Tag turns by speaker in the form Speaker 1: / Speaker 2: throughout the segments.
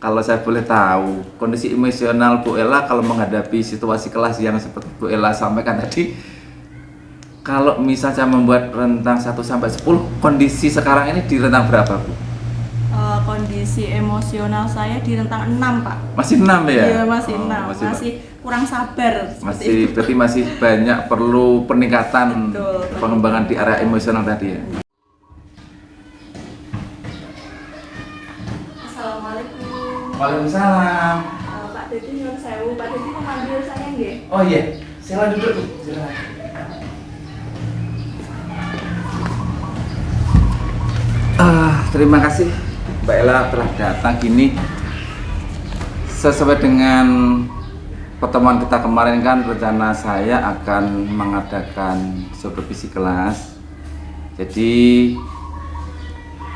Speaker 1: kalau saya boleh tahu, kondisi emosional Bu Ella kalau menghadapi situasi kelas yang seperti Bu Ella sampaikan tadi, kalau misalnya membuat rentang 1 sampai 10, kondisi sekarang ini di rentang berapa, Bu?
Speaker 2: Kondisi emosional saya di rentang 6, Pak.
Speaker 1: Masih 6 ya?
Speaker 2: Iya, masih 6. Masih kurang sabar.
Speaker 1: Berarti masih banyak perlu peningkatan.
Speaker 2: Betul.
Speaker 1: Pengembangan di area emosional tadi ya.
Speaker 2: Assalamualaikum.
Speaker 1: Waalaikumsalam.
Speaker 2: Pak Dedi nyuwun sewu. Pak Dedi memanggil saya nggih?
Speaker 1: Oh iya, silakan duduk, Bu. Silakan. Terima kasih Mbak Ella telah datang gini. Sesuai dengan pertemuan kita kemarin kan, rencana saya akan mengadakan supervisi kelas. Jadi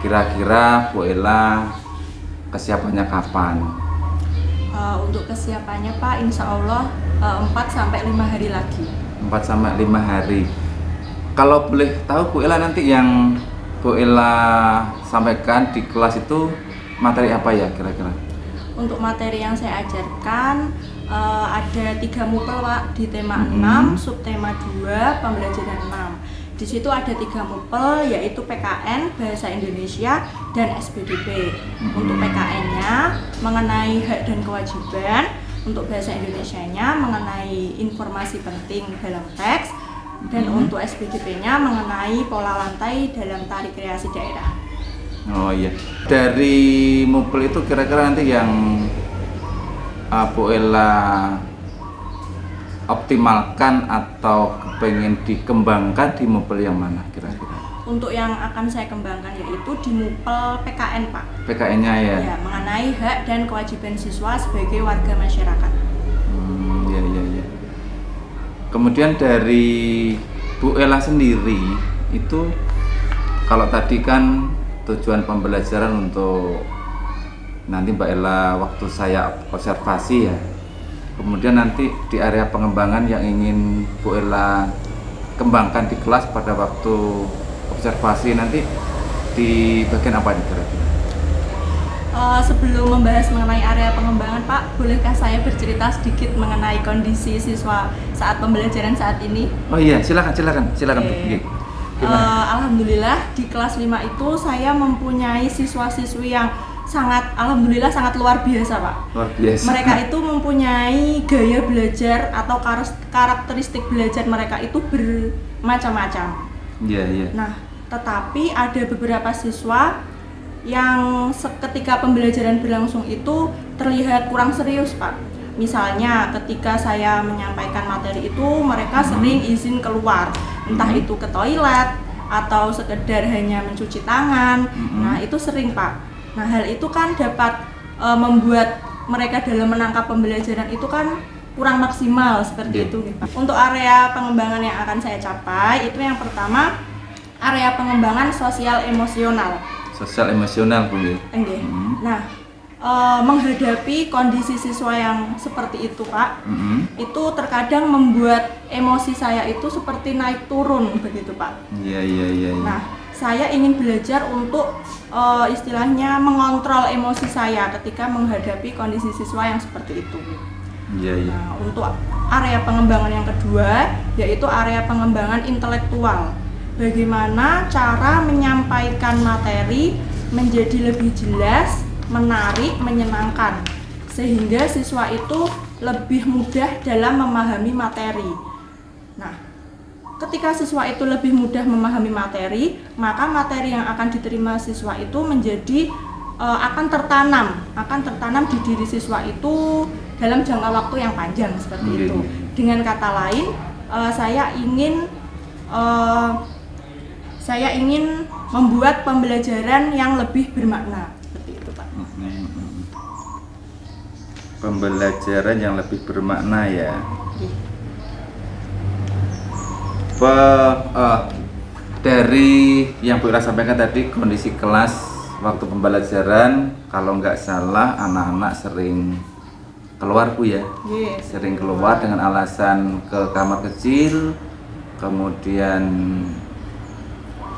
Speaker 1: kira-kira Bu Ella kesiapannya kapan?
Speaker 2: Untuk kesiapannya Pak, insya Allah 4-5 hari lagi.
Speaker 1: 4-5 hari. Kalau boleh tahu Bu Ella, nanti yang Bu Ella sampaikan di kelas itu materi apa ya kira-kira?
Speaker 2: Untuk materi yang saya ajarkan ada 3 mupel Pak, di tema 6, subtema 2, pembelajaran 6. Di situ ada 3 mupel, yaitu PKN, Bahasa Indonesia, dan SBDP. Untuk PKN-nya mengenai hak dan kewajiban, untuk Bahasa Indonesianya mengenai informasi penting dalam teks, dan untuk SBDP-nya mengenai pola lantai dalam tari kreasi daerah.
Speaker 1: Oh iya. Dari mupel itu kira-kira nanti yang Bu Ella optimalkan atau pengen dikembangkan di mupel yang mana kira-kira?
Speaker 2: Untuk yang akan saya kembangkan yaitu di mupel PKN Pak.
Speaker 1: PKN-nya ya?
Speaker 2: Ya, mengenai hak dan kewajiban siswa sebagai warga masyarakat.
Speaker 1: Iya. Kemudian dari Bu Ella sendiri itu, kalau tadi kan tujuan pembelajaran untuk nanti Mbak Ella waktu saya observasi ya. Kemudian nanti di area pengembangan yang ingin Bu Ella kembangkan di kelas pada waktu observasi nanti di bagian apa nih kira-kira?
Speaker 2: Sebelum membahas mengenai area pengembangan Pak, bolehkah saya bercerita sedikit mengenai kondisi siswa saat pembelajaran saat ini?
Speaker 1: Oh iya, silakan Bu.
Speaker 2: Alhamdulillah di kelas 5 itu saya mempunyai siswa-siswi yang alhamdulillah sangat luar biasa Pak.
Speaker 1: Luar biasa.
Speaker 2: Mereka itu mempunyai gaya belajar atau karakteristik belajar mereka itu bermacam-macam.
Speaker 1: Iya.
Speaker 2: Nah, tetapi ada beberapa siswa yang ketika pembelajaran berlangsung itu terlihat kurang serius Pak. Misalnya ketika saya menyampaikan materi itu mereka sering izin keluar, entah itu ke toilet atau sekedar hanya mencuci tangan. Nah itu sering Pak. Nah hal itu kan dapat membuat mereka dalam menangkap pembelajaran itu kan kurang maksimal seperti itu Pak. Untuk area pengembangan yang akan saya capai itu yang pertama area pengembangan sosial emosional.
Speaker 1: Sosial emosional Bu ya.
Speaker 2: Nah, menghadapi kondisi siswa yang seperti itu Pak, itu terkadang membuat emosi saya itu seperti naik turun begitu Pak.
Speaker 1: Iya.
Speaker 2: Nah, saya ingin belajar untuk istilahnya mengontrol emosi saya ketika menghadapi kondisi siswa yang seperti itu.
Speaker 1: Iya.
Speaker 2: Nah, untuk area pengembangan yang kedua yaitu area pengembangan intelektual. Bagaimana cara menyampaikan materi menjadi lebih jelas, menarik, menyenangkan, sehingga siswa itu lebih mudah dalam memahami materi. Nah, ketika siswa itu lebih mudah memahami materi, maka materi yang akan diterima siswa itu menjadi akan tertanam di diri siswa itu dalam jangka waktu yang panjang seperti itu. Dengan kata lain, saya ingin membuat pembelajaran yang lebih bermakna seperti itu Pak.
Speaker 1: Pembelajaran yang lebih bermakna ya. Dari yang Bu Ella sampaikan tadi, kondisi kelas waktu pembelajaran kalau nggak salah anak-anak sering keluar Bu ya. Sering keluar dengan alasan ke kamar kecil, kemudian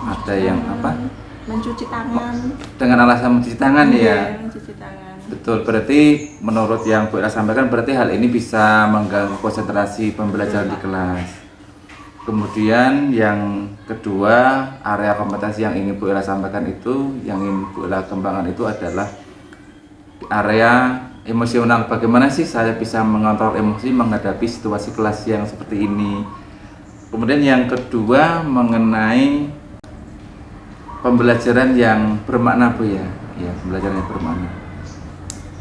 Speaker 1: ada yang apa?
Speaker 2: Mencuci tangan.
Speaker 1: Dengan alasan mencuci tangan ya.
Speaker 2: Mencuci tangan.
Speaker 1: Betul, berarti menurut yang Bu Ella sampaikan berarti hal ini bisa mengganggu konsentrasi pembelajaran di kelas. Kemudian yang kedua, area kompetensi yang ingin Bu Ella sampaikan itu, yang ingin Bu Ella kembangkan itu adalah area emosional. Bagaimana sih saya bisa mengontrol emosi menghadapi situasi kelas yang seperti ini. Kemudian yang kedua mengenai pembelajaran yang bermakna Bu ya, pembelajaran yang bermakna.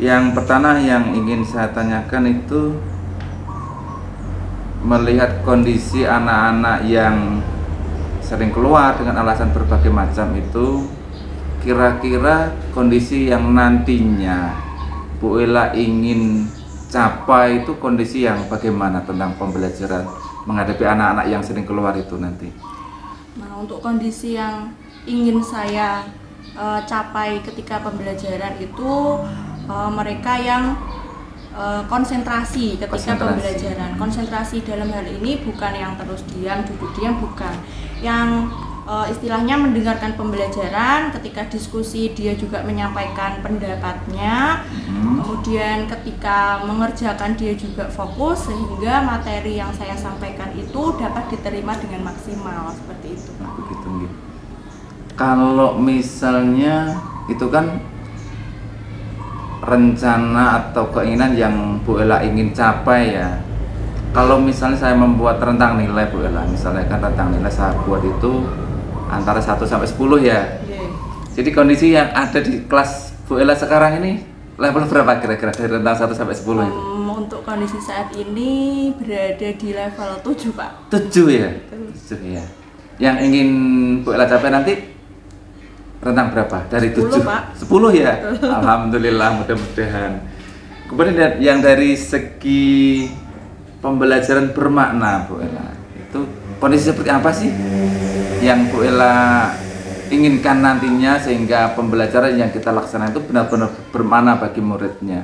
Speaker 1: Yang pertama yang ingin saya tanyakan itu melihat kondisi anak-anak yang sering keluar dengan alasan berbagai macam itu, kira-kira kondisi yang nantinya Bu Ella ingin capai itu kondisi yang bagaimana tentang pembelajaran menghadapi anak-anak yang sering keluar itu nanti?
Speaker 2: Nah, untuk kondisi yang ingin saya capai ketika pembelajaran itu mereka yang konsentrasi ketika pembelajaran. Konsentrasi dalam hal ini bukan yang terus diam, duduk diam, bukan. Yang istilahnya mendengarkan pembelajaran, ketika diskusi dia juga menyampaikan pendapatnya. Kemudian ketika mengerjakan dia juga fokus sehingga materi yang saya sampaikan itu dapat diterima dengan maksimal, seperti itu.
Speaker 1: Begitu. Kalau misalnya itu kan rencana atau keinginan yang Bu Ella ingin capai ya. Kalau misalnya saya membuat rentang nilai Bu Ella, misalnya kan rentang nilai saya buat itu antara 1 sampai 10 ya. Jadi kondisi yang ada di kelas Bu Ella sekarang ini level berapa kira-kira dari rentang 1 sampai 10 itu?
Speaker 2: Untuk kondisi saat ini berada di level 7 Pak.
Speaker 1: 7 ya? 7 ya. Yang ingin Bu Ella capai nanti rentang berapa? Dari
Speaker 2: 10,
Speaker 1: 7?
Speaker 2: Pak.
Speaker 1: 10 ya? Alhamdulillah, mudah-mudahan. Kemudian yang dari segi pembelajaran bermakna Bu Ella, itu kondisi seperti apa sih yang Bu Ella inginkan nantinya sehingga pembelajaran yang kita laksanakan itu benar-benar bermakna bagi muridnya?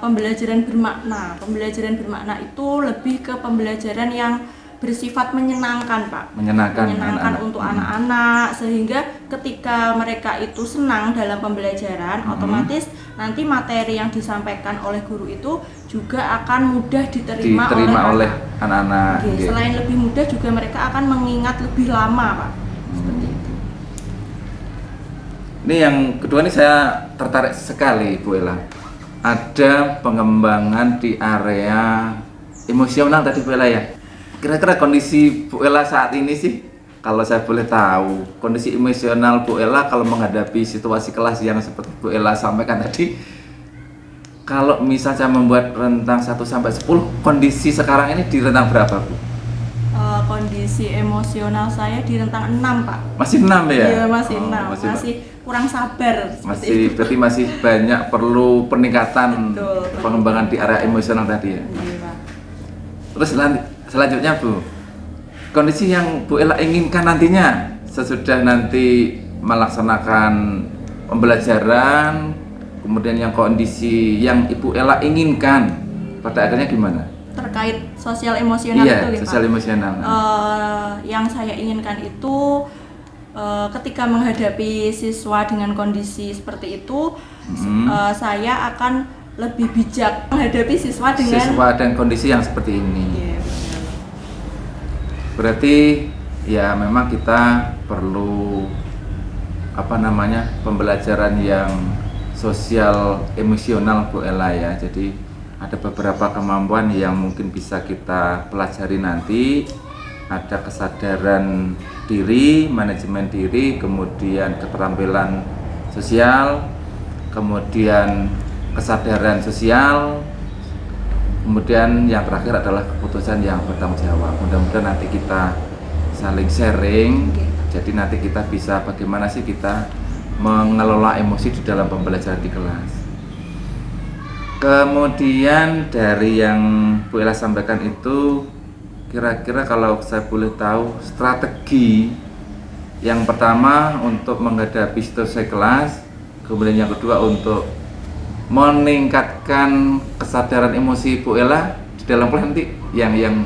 Speaker 2: Pembelajaran bermakna itu lebih ke pembelajaran yang bersifat menyenangkan Pak. Menyenangkan anak-anak. Untuk anak-anak, sehingga ketika mereka itu senang dalam pembelajaran, otomatis nanti materi yang disampaikan oleh guru itu juga akan mudah diterima oleh
Speaker 1: anak-anak.
Speaker 2: Selain lebih mudah juga mereka akan mengingat lebih lama Pak. Seperti itu.
Speaker 1: Ini yang kedua ini saya tertarik sekali Bu Ella. Ada pengembangan di area emosional tadi Bu Ella ya. Kira-kira kondisi Bu Ella saat ini sih, kalau saya boleh tahu, kondisi emosional Bu Ella kalau menghadapi situasi kelas yang seperti Bu Ella sampaikan tadi, kalau misalnya membuat rentang 1 sampai 10, kondisi sekarang ini di rentang berapa Bu?
Speaker 2: Kondisi emosional saya di rentang 6 Pak.
Speaker 1: Masih 6 ya?
Speaker 2: Iya masih 6, masih kurang sabar.
Speaker 1: Berarti masih banyak perlu peningkatan.
Speaker 2: Betul.
Speaker 1: Pengembangan di area emosional tadi ya?
Speaker 2: Iya Pak.
Speaker 1: Terus selanjutnya Bu, kondisi yang Bu Ella inginkan nantinya sesudah nanti melaksanakan pembelajaran, kemudian yang kondisi yang Ibu Ella inginkan pada akhirnya gimana?
Speaker 2: Terkait sosial emosional itu ya
Speaker 1: sosial
Speaker 2: Pak?
Speaker 1: Emosional.
Speaker 2: Yang saya inginkan itu ketika menghadapi siswa dengan kondisi seperti itu, saya akan lebih bijak menghadapi siswa dengan
Speaker 1: kondisi yang seperti ini.
Speaker 2: Yeah.
Speaker 1: Berarti ya memang kita perlu pembelajaran yang sosial emosional Bu Ella ya. Jadi ada beberapa kemampuan yang mungkin bisa kita pelajari nanti. Ada kesadaran diri, manajemen diri, kemudian keterampilan sosial, kemudian kesadaran sosial, kemudian yang terakhir adalah keputusan yang bertanggung jawab. Mudah-mudahan nanti kita saling sharing. Jadi nanti kita bisa bagaimana sih kita mengelola emosi di dalam pembelajaran di kelas. Kemudian dari yang Bu Ella sampaikan itu, kira-kira kalau saya boleh tahu strategi yang pertama untuk menghadapi situasi kelas, kemudian yang kedua untuk meningkatkan kesadaran emosi Bu Ella di dalam kelas nanti, yang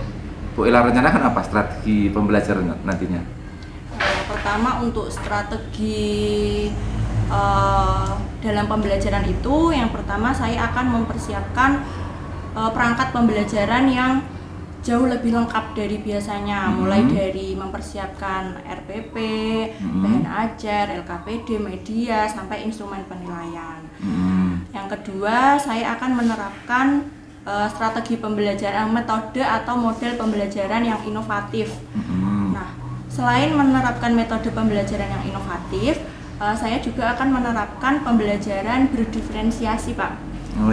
Speaker 1: Bu Ella rencanakan apa strategi pembelajaran nantinya?
Speaker 2: Pertama untuk strategi dalam pembelajaran itu, yang pertama saya akan mempersiapkan perangkat pembelajaran yang jauh lebih lengkap dari biasanya, mulai dari mempersiapkan RPP, bahan ajar, LKPD, media, sampai instrumen penilaian. Yang kedua, saya akan menerapkan strategi pembelajaran, metode atau model pembelajaran yang inovatif. Nah, selain menerapkan metode pembelajaran yang inovatif, saya juga akan menerapkan pembelajaran berdiferensiasi, Pak.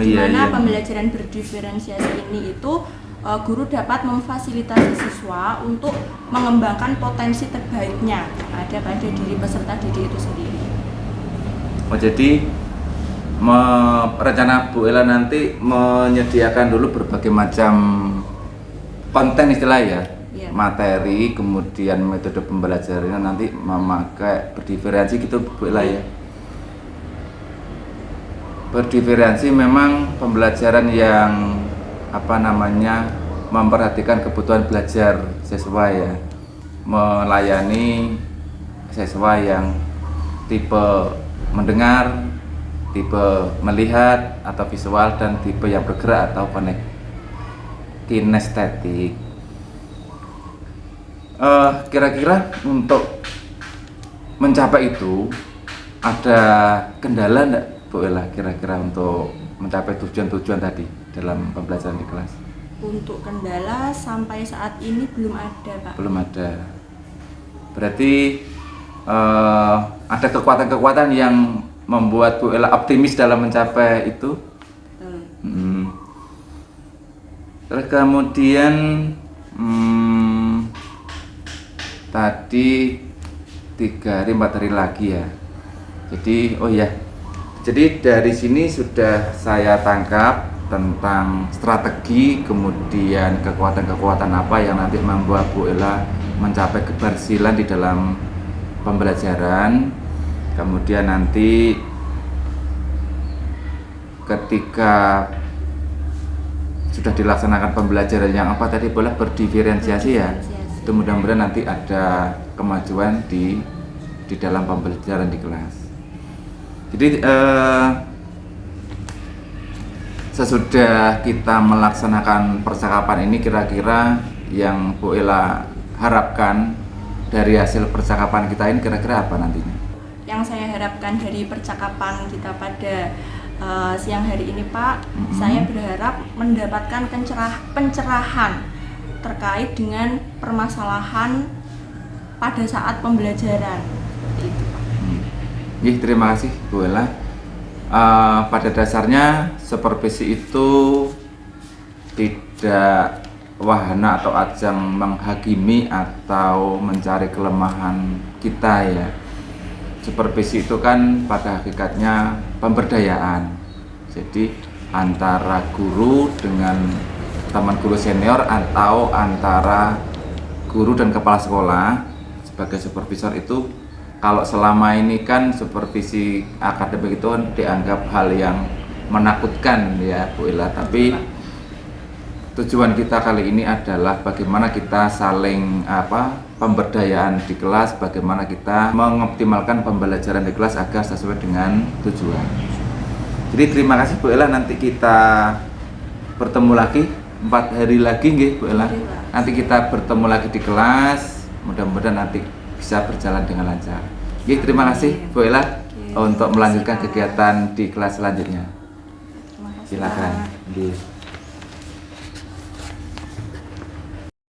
Speaker 2: Di mana pembelajaran berdiferensiasi ini itu guru dapat memfasilitasi siswa untuk mengembangkan potensi terbaiknya yang ada pada diri peserta didik itu sendiri.
Speaker 1: Oh, jadi rencana Bu Ella nanti menyediakan dulu berbagai macam konten istilah ya, materi, kemudian metode pembelajarannya nanti memakai berdiferensi gitu Bu Ella ya. Berdiferensi memang pembelajaran yang memperhatikan kebutuhan belajar siswa ya, melayani siswa yang tipe mendengar, tipe melihat atau visual, dan tipe yang bergerak atau kinestetik. Kira-kira untuk mencapai itu ada kendala enggak Bu Ella, kira-kira untuk mencapai tujuan-tujuan tadi dalam pembelajaran di kelas?
Speaker 2: Untuk kendala sampai saat ini belum ada, Pak.
Speaker 1: Belum ada. Berarti ada kekuatan-kekuatan yang membuat Bu Ella optimis dalam mencapai itu. Terus kemudian tadi 3 hari 4 hari lagi ya. Jadi dari sini sudah saya tangkap tentang strategi, kemudian kekuatan-kekuatan apa yang nanti membuat Bu Ella mencapai keberhasilan di dalam pembelajaran. Kemudian nanti ketika sudah dilaksanakan pembelajaran yang apa tadi boleh berdiferensiasi ya, itu mudah-mudahan nanti ada kemajuan di dalam pembelajaran di kelas. Jadi sesudah kita melaksanakan percakapan ini, kira-kira yang Bu Ella harapkan dari hasil percakapan kita ini kira-kira apa nantinya?
Speaker 2: Yang saya harapkan dari percakapan kita pada siang hari ini, Pak, saya berharap mendapatkan pencerahan terkait dengan permasalahan pada saat pembelajaran. Seperti itu, Pak.
Speaker 1: Terima kasih Bu Ella. Pada dasarnya supervisi itu tidak wahana atau ajang menghakimi atau mencari kelemahan kita ya. Supervisi itu kan pada hakikatnya pemberdayaan. Jadi antara guru dengan teman guru senior atau antara guru dan kepala sekolah sebagai supervisor itu, kalau selama ini kan supervisi akademik itu dianggap hal yang menakutkan ya Bu Ella, tapi tujuan kita kali ini adalah bagaimana kita saling pemberdayaan di kelas, bagaimana kita mengoptimalkan pembelajaran di kelas agar sesuai dengan tujuan. Jadi terima kasih Bu Ella, nanti kita bertemu lagi 4 hari lagi Bu Ella. Nanti kita bertemu lagi di kelas, mudah-mudahan nanti bisa berjalan dengan lancar. Terima kasih Bu Ella untuk melanjutkan kegiatan di kelas selanjutnya.
Speaker 2: Terima kasih,
Speaker 1: Silakan.
Speaker 2: Pak.